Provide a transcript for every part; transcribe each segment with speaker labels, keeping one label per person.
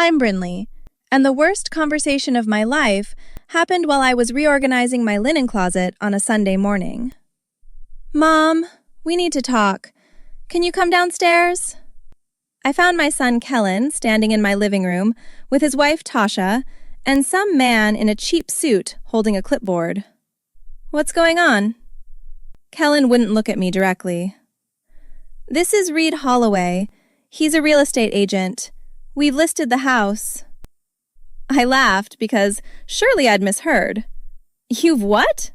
Speaker 1: I'm Brinley, and the worst conversation of my life happened while I was reorganizing my linen closet on a Sunday morning. Mom, we need to talk. Can you come downstairs? I found my son Kellen standing in my living room with his wife Tasha and some man in a cheap suit holding a clipboard. What's going on? Kellen wouldn't look at me directly. This is Reed Holloway. He's a real estate agent. We've listed the house. I laughed because surely I'd misheard. You've what?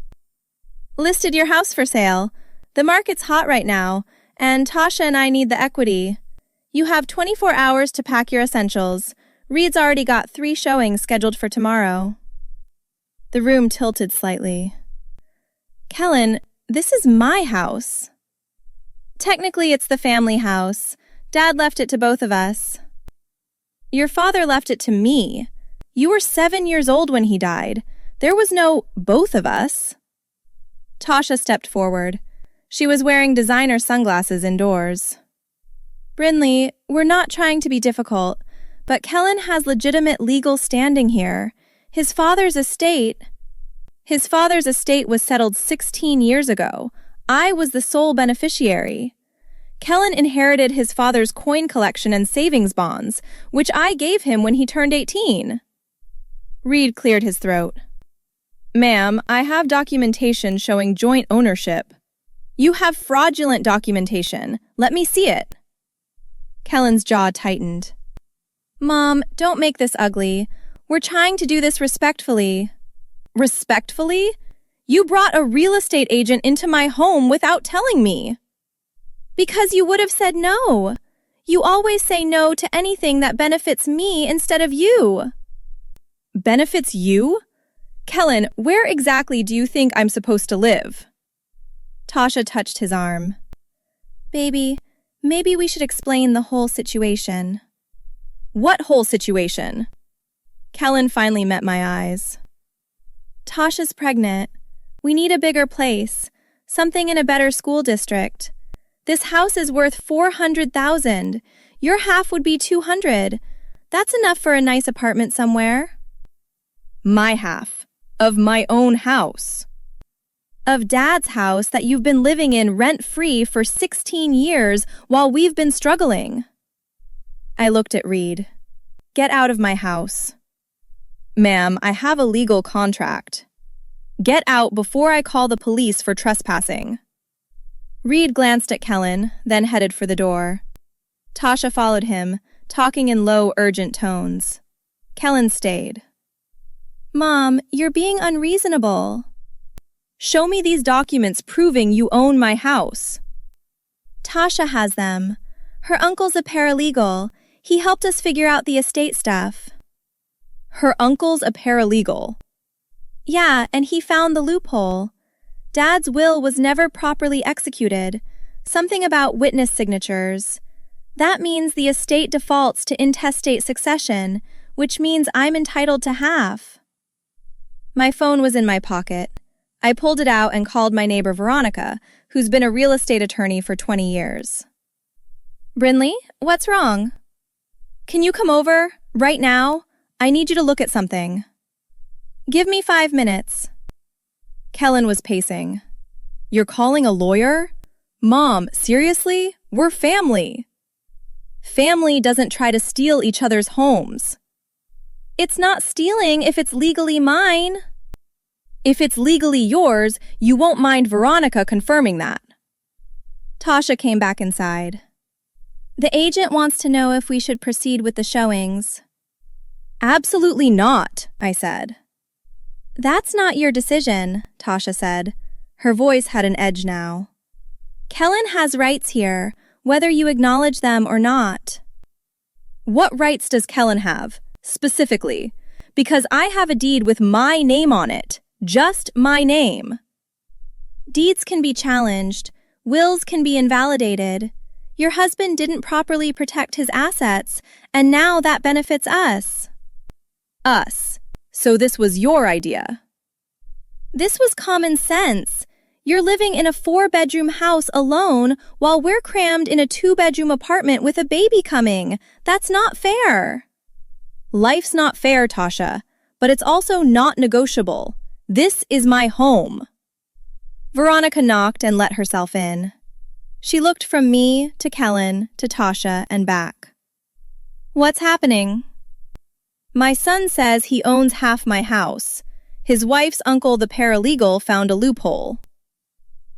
Speaker 1: Listed your house for sale. The market's hot right now, and Tasha and I need the equity. You have 24 hours to pack your essentials. Reed's already got 3 showings scheduled for tomorrow. The room tilted slightly. Kellen, this is my house. Technically, it's the family house. Dad left it to both of us. Your father left it to me. You were 7 years old when he died. There was no both of us. Tasha stepped forward. She was wearing designer sunglasses indoors. Brinley, we're not trying to be difficult, but Kellen has legitimate legal standing here. His father's estate was settled 16 years ago. I was the sole beneficiary. Kellen inherited his father's coin collection and savings bonds, which I gave him when he turned 18. Reed cleared his throat. Ma'am, I have documentation showing joint ownership. You have fraudulent documentation. Let me see it. Kellen's jaw tightened. Mom, don't make this ugly. We're trying to do this respectfully. Respectfully? You brought a real estate agent into my home without telling me. Because you would have said no. You always say no to anything that benefits me instead of you. Benefits you? Kellen, where exactly do you think I'm supposed to live? Tasha touched his arm. Baby, maybe we should explain the whole situation. What whole situation? Kellen finally met my eyes. Tasha's pregnant. We need a bigger place, something in a better school district. This house is worth $400,000. Your half would be $200,000. That's enough for a nice apartment somewhere. My half. Of my own house. Of Dad's house that you've been living in rent-free for 16 years while we've been struggling. I looked at Reed. Get out of my house. Ma'am, I have a legal contract. Get out before I call the police for trespassing. Reed glanced at Kellen, then headed for the door. Tasha followed him, talking in low, urgent tones. Kellen stayed. Mom, you're being unreasonable. Show me these documents proving you own my house. Tasha has them. Her uncle's a paralegal. He helped us figure out the estate stuff. Her uncle's a paralegal? Yeah, and he found the loophole. Dad's will was never properly executed. Something about witness signatures. That means the estate defaults to intestate succession, which means I'm entitled to half. My phone was in my pocket. I pulled it out and called my neighbor Veronica, who's been a real estate attorney for 20 years. Brinley, what's wrong? Can you come over, right now? I need you to look at something. Give me 5 minutes. Kellen was pacing. You're calling a lawyer? Mom, seriously? We're family. Family doesn't try to steal each other's homes. It's not stealing if it's legally mine. If it's legally yours, you won't mind Veronica confirming that. Tasha came back inside. The agent wants to know if we should proceed with the showings. Absolutely not, I said. That's not your decision, Tasha said. Her voice had an edge now. Kellen has rights here, whether you acknowledge them or not. What rights does Kellen have, specifically? Because I have a deed with my name on it. Just my name. Deeds can be challenged. Wills can be invalidated. Your husband didn't properly protect his assets, and now that benefits us. Us. So this was your idea. This was common sense. You're living in a 4-bedroom house alone while we're crammed in a 2-bedroom apartment with a baby coming. That's not fair. Life's not fair, Tasha, but it's also not negotiable. This is my home. Veronica knocked and let herself in. She looked from me to Kellen to Tasha and back. What's happening? My son says he owns half my house. His wife's uncle, the paralegal, found a loophole.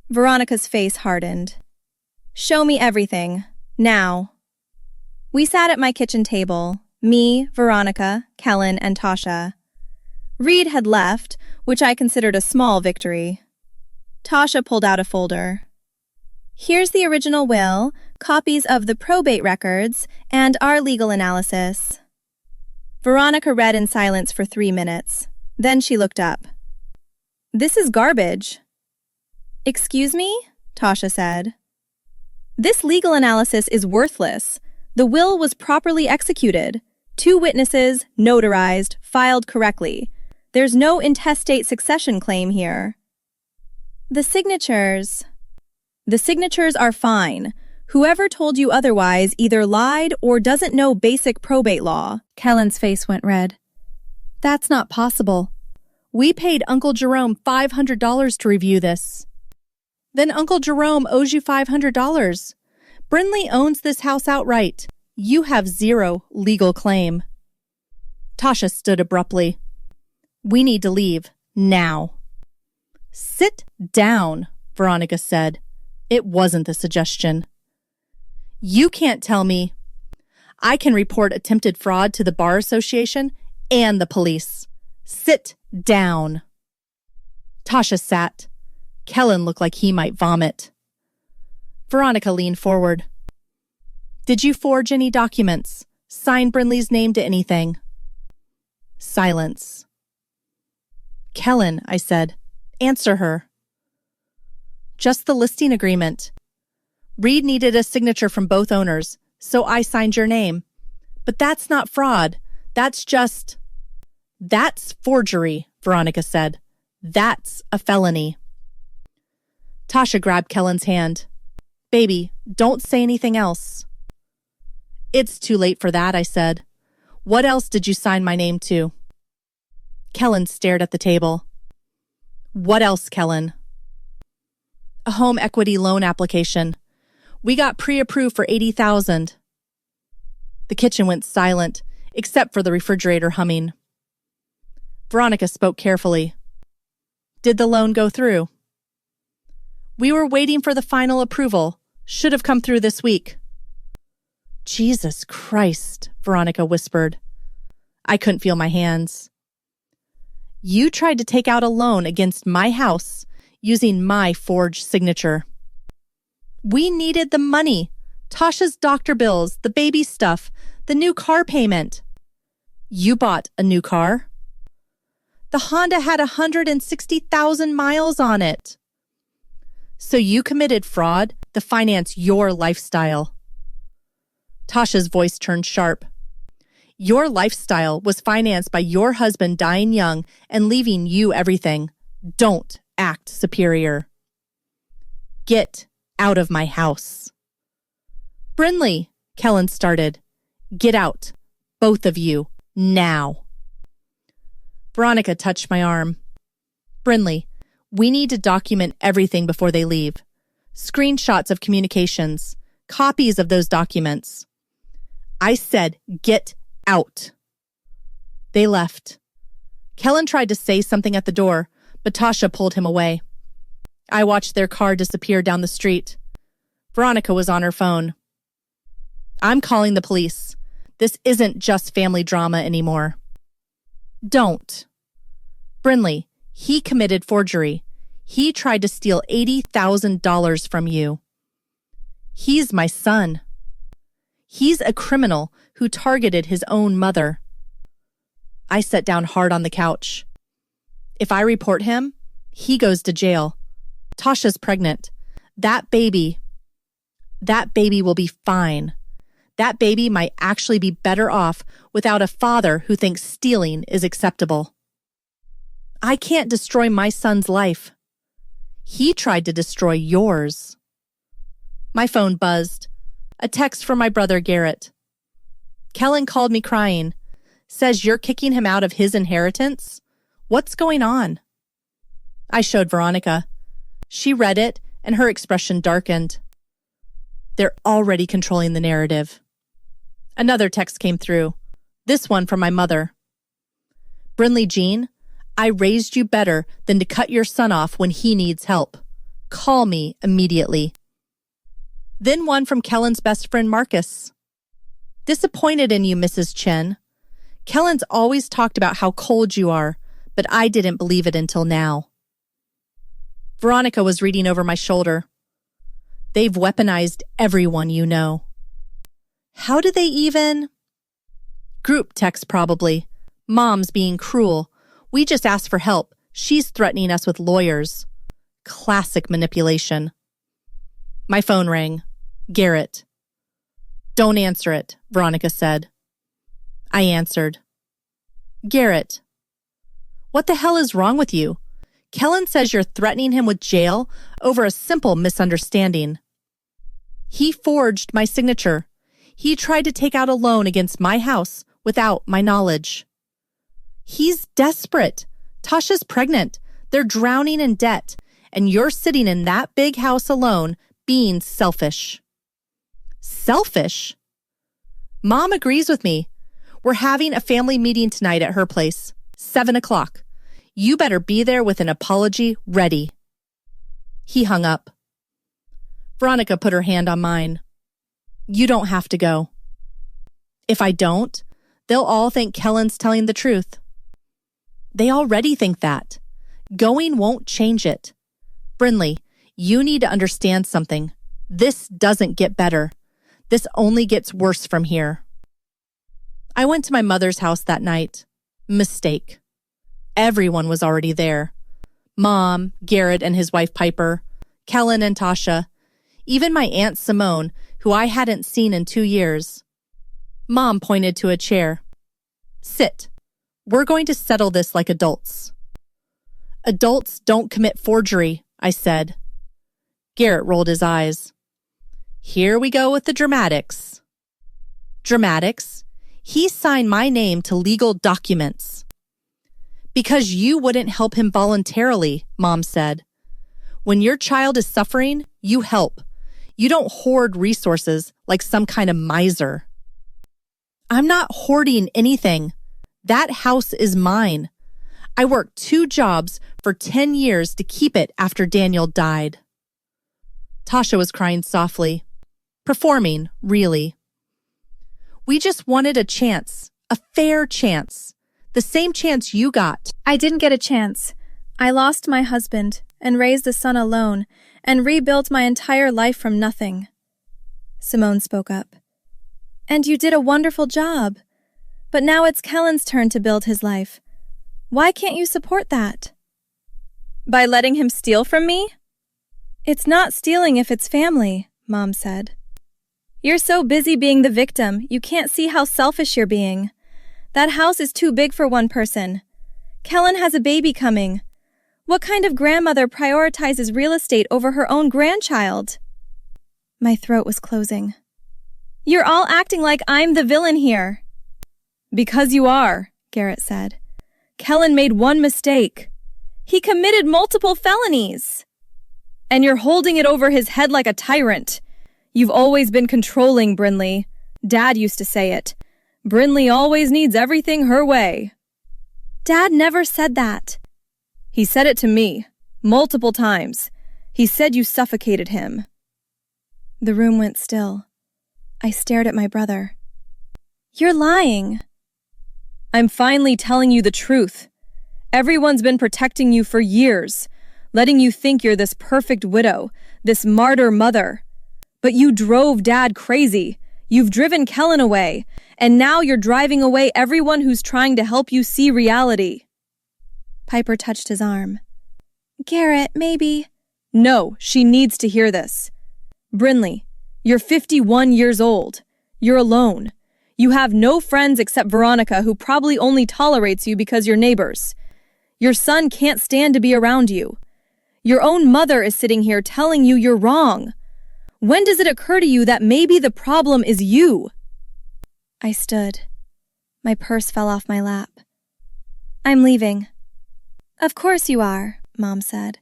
Speaker 1: Veronica's face hardened. Show me everything. Now. We sat at my kitchen table, me, Veronica, Kellen, and Tasha. Reed had left, which I considered a small victory. Tasha pulled out a folder. Here's the original will, copies of the probate records, and our legal analysis. Veronica read in silence for 3 minutes. Then she looked up. This is garbage. Excuse me? Tasha said. This legal analysis is worthless. The will was properly executed. 2 witnesses, notarized, filed correctly. There's no intestate succession claim here. The signatures are fine. Whoever told you otherwise either lied or doesn't know basic probate law. Kellen's face went red. That's not possible. We paid Uncle Jerome $500 to review this. Then Uncle Jerome owes you $500. Brinley owns this house outright. You have 0 legal claim. Tasha stood abruptly. We need to leave, now. Sit down, Veronica said. It wasn't a suggestion. You can't tell me. I can report attempted fraud to the Bar Association and the police. Sit down. Tasha sat. Kellen looked like he might vomit. Veronica leaned forward. Did you forge any documents? Sign Brinley's name to anything? Silence. Kellen, I said. Answer her. Just the listing agreement. Reed needed a signature from both owners, so I signed your name. But that's not fraud. That's forgery, Veronica said. That's a felony. Tasha grabbed Kellen's hand. Baby, don't say anything else. It's too late for that, I said. What else did you sign my name to? Kellen stared at the table. What else, Kellen? A home equity loan application. We got pre-approved for $80,000. The kitchen went silent, except for the refrigerator humming. Veronica spoke carefully. Did the loan go through? We were waiting for the final approval. Should have come through this week. Jesus Christ, Veronica whispered. I couldn't feel my hands. You tried to take out a loan against my house using my forged signature. We needed the money. Tasha's doctor bills, the baby stuff, the new car payment. You bought a new car? The Honda had 160,000 miles on it. So you committed fraud to finance your lifestyle. Tasha's voice turned sharp. Your lifestyle was financed by your husband dying young and leaving you everything. Don't act superior. Get out of my house. Brinley, Kellen started. Get out. Both of you. Now. Veronica touched my arm. Brinley, we need to document everything before they leave. Screenshots of communications. Copies of those documents. I said, get out. They left. Kellen tried to say something at the door, but Tasha pulled him away. I watched their car disappear down the street. Veronica was on her phone. I'm calling the police. This isn't just family drama anymore. Don't. Brinley, he committed forgery. He tried to steal $80,000 from you. He's my son. He's a criminal who targeted his own mother. I sat down hard on the couch. If I report him, he goes to jail. Tasha's pregnant. That baby will be fine. That baby might actually be better off without a father who thinks stealing is acceptable. I can't destroy my son's life. He tried to destroy yours. My phone buzzed. A text from my brother Garrett. Kellen called me crying.
Speaker 2: says you're kicking him out of his inheritance? What's going on? I showed Veronica. She read it, and her expression darkened. They're already controlling the narrative. Another text came through, this one from my mother. Brinley Jean, I raised you better than to cut your son off when he needs help. Call me immediately. Then one from Kellen's best friend Marcus. Disappointed in you, Mrs. Chen. Kellen's always talked about how cold you are, but I didn't believe it until now. Veronica was reading over my shoulder. They've weaponized everyone you know. How do they even? Group text probably. Mom's being cruel. We just asked for help. She's threatening us with lawyers. Classic manipulation. My phone rang. Garrett. Don't answer it, Veronica said. I answered. Garrett. What the hell is wrong with you? Kellen says you're threatening him with jail over a simple misunderstanding. He forged my signature. He tried to take out a loan against my house without my knowledge. He's desperate. Tasha's pregnant. They're drowning in debt. And you're sitting in that big house alone, being selfish. Selfish? Mom agrees with me. We're having a family meeting tonight at her place, 7 o'clock. You better be there with an apology ready. He hung up. Veronica put her hand on mine. You don't have to go. If I don't, they'll all think Kellen's telling the truth. They already think that. Going won't change it. Brinley, you need to understand something. This doesn't get better. This only gets worse from here. I went to my mother's house that night. Mistake. Everyone was already there. Mom, Garrett and his wife Piper, Kellen and Tasha, even my Aunt Simone, who I hadn't seen in 2 years. Mom pointed to a chair. Sit. We're going to settle this like adults. Adults don't commit forgery, I said. Garrett rolled his eyes. Here we go with the dramatics. Dramatics? He signed my name to legal documents. Because you wouldn't help him voluntarily, Mom said. When your child is suffering, you help. You don't hoard resources like some kind of miser. I'm not hoarding anything. That house is mine. I worked 2 jobs for 10 years to keep it after Daniel died. Tasha was crying softly. Performing, really. We just wanted a chance, a fair chance. The same chance you got.
Speaker 1: I didn't get a chance. I lost my husband and raised a son alone and rebuilt my entire life from nothing. Simone spoke up. And you did a wonderful job. But now it's Kellen's turn to build his life. Why can't you support that? By letting him steal from me? It's not stealing if it's family, Mom said. You're so busy being the victim, you can't see how selfish you're being. That house is too big for one person. Kellen has a baby coming. What kind of grandmother prioritizes real estate over her own grandchild? My throat was closing. You're all acting like I'm the villain here. Because you are, Garrett said. Kellen made one mistake. He committed multiple felonies. And you're holding it over his head like a tyrant. You've always been controlling, Brinley. Dad used to say it. Brinley always needs everything her way. Dad never said that. He said it to me, multiple times. He said you suffocated him. The room went still. I stared at my brother. You're lying. I'm finally telling you the truth. Everyone's been protecting you for years, letting you think you're this perfect widow, this martyr mother. But you drove Dad crazy. You've driven Kellen away, and now you're driving away everyone who's trying to help you see reality. Piper touched his arm. Garrett, maybe. No, she needs to hear this. Brinley, you're 51 years old. You're alone. You have no friends except Veronica, who probably only tolerates you because you're neighbors. Your son can't stand to be around you. Your own mother is sitting here telling you you're wrong. When does it occur to you that maybe the problem is you? I stood. My purse fell off my lap. I'm leaving. Of course you are, Mom said.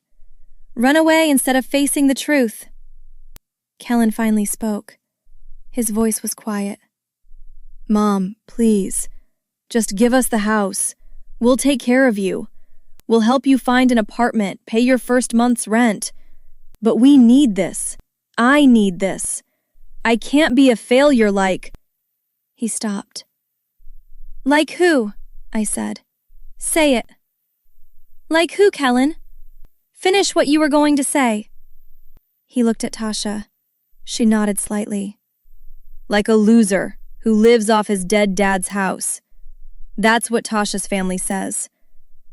Speaker 1: Run away instead of facing the truth. Kellen finally spoke. His voice was quiet. Mom, please. Just give us the house. We'll take care of you. We'll help you find an apartment, pay your first month's rent. But we need this. I need this. I can't be a failure like... He stopped. Like who? I said. Say it. Like who, Kellen? Finish what you were going to say. He looked at Tasha. She nodded slightly. Like a loser who lives off his dead dad's house. That's what Tasha's family says.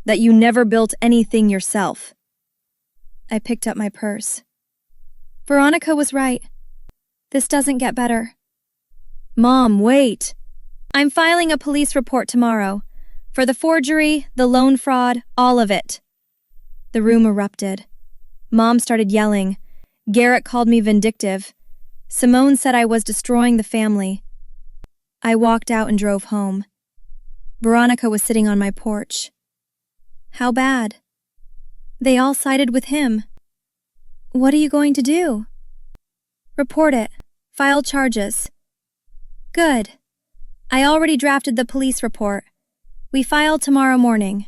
Speaker 1: That you never built anything yourself. I picked up my purse. Veronica was right. This doesn't get better. Mom, wait. I'm filing a police report tomorrow. For the forgery, the loan fraud, all of it. The room erupted. Mom started yelling. Garrett called me vindictive. Simone said I was destroying the family. I walked out and drove home. Veronica was sitting on my porch. How bad? They all sided with him. What are you going to do? Report it. File charges. Good. I already drafted the police report. We file tomorrow morning.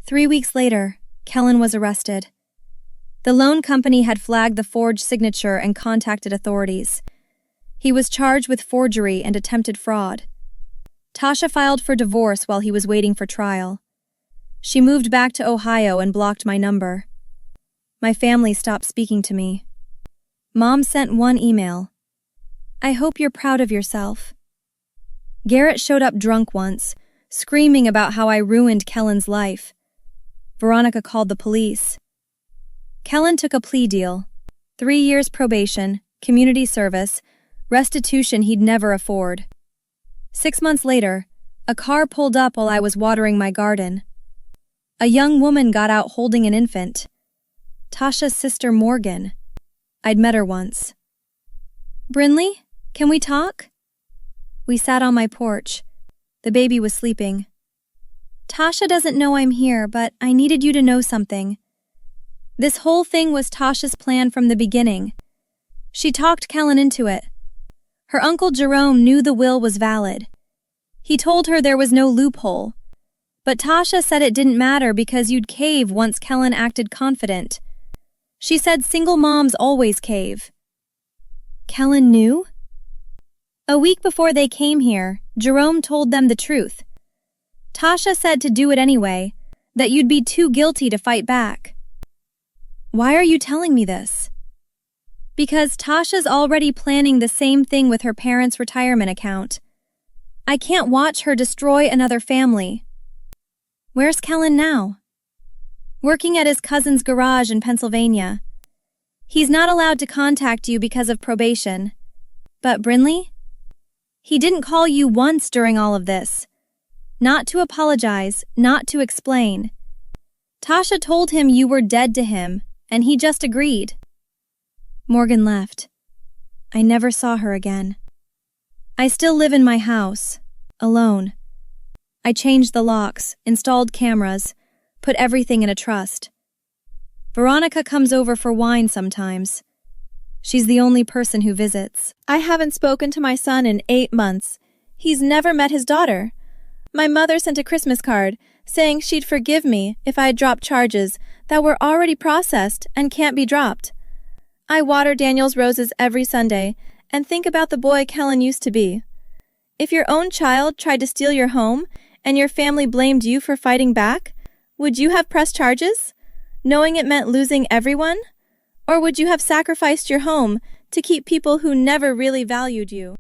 Speaker 1: 3 weeks later, Kellen was arrested. The loan company had flagged the forged signature and contacted authorities. He was charged with forgery and attempted fraud. Tasha filed for divorce while he was waiting for trial. She moved back to Ohio and blocked my number. My family stopped speaking to me. Mom sent one email. I hope you're proud of yourself. Garrett showed up drunk once, screaming about how I ruined Kellen's life. Veronica called the police. Kellen took a plea deal. 3 years probation, community service, restitution he'd never afford. 6 months later, a car pulled up while I was watering my garden. A young woman got out holding an infant. Tasha's sister Morgan. I'd met her once. Brinley, can we talk? We sat on my porch. The baby was sleeping. Tasha doesn't know I'm here, but I needed you to know something. This whole thing was Tasha's plan from the beginning. She talked Kellen into it. Her uncle Jerome knew the will was valid. He told her there was no loophole. But Tasha said it didn't matter because you'd cave once Kellen acted confident. She said single moms always cave. Kellen knew? A week before they came here, Jerome told them the truth. Tasha said to do it anyway, that you'd be too guilty to fight back. Why are you telling me this? Because Tasha's already planning the same thing with her parents' retirement account. I can't watch her destroy another family. Where's Kellen now? Working at his cousin's garage in Pennsylvania. He's not allowed to contact you because of probation. But Brinley? He didn't call you once during all of this. Not to apologize, not to explain. Tasha told him you were dead to him, and he just agreed. Morgan left. I never saw her again. I still live in my house, alone. I changed the locks, installed cameras, put everything in a trust. Veronica comes over for wine sometimes. She's the only person who visits. I haven't spoken to my son in 8 months. He's never met his daughter. My mother sent a Christmas card saying she'd forgive me if I dropped charges that were already processed and can't be dropped. I water Daniel's roses every Sunday and think about the boy Kellen used to be. If your own child tried to steal your home and your family blamed you for fighting back, would you have pressed charges, knowing it meant losing everyone? Or would you have sacrificed your home to keep people who never really valued you?